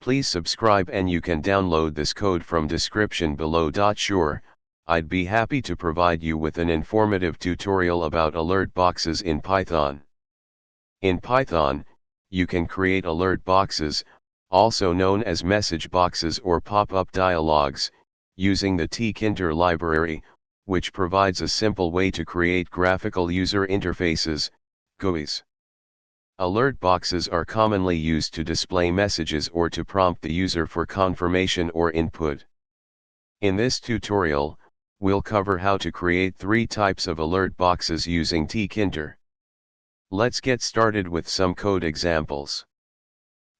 Please subscribe and you can download this code from description below. Sure, I'd be happy to provide you with an informative tutorial about alert boxes in Python. In Python, you can create alert boxes, also known as message boxes or pop-up dialogs, using the tkinter library, which provides a simple way to create graphical user interfaces, GUIs. Alert boxes are commonly used to display messages or to prompt the user for confirmation or input. In this tutorial, we'll cover how to create 3 types of alert boxes using tkinter. Let's get started with some code examples.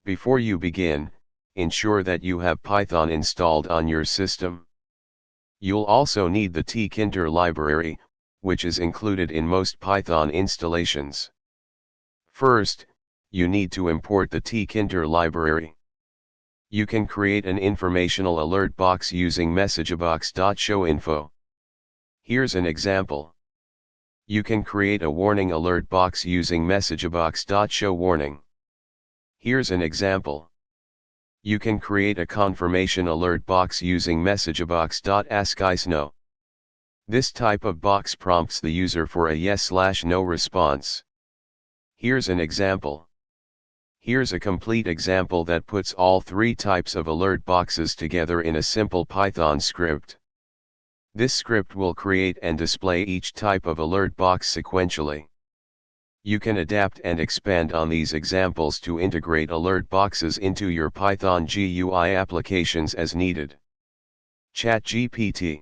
Before you begin, ensure that you have Python installed on your system. You'll also need the tkinter library, which is included in most Python installations. First, you need to import the tkinter library. You can create an informational alert box using messagebox.showinfo. Here's an example. You can create a warning alert box using messagebox.showwarning. Here's an example. You can create a confirmation alert box using messagebox.askguis. This type of box prompts the user for a yes/no response. Here's an example. Here's a complete example that puts all 3 types of alert boxes together in a simple Python script. This script will create and display each type of alert box sequentially. You can adapt and expand on these examples to integrate alert boxes into your Python GUI applications as needed. ChatGPT.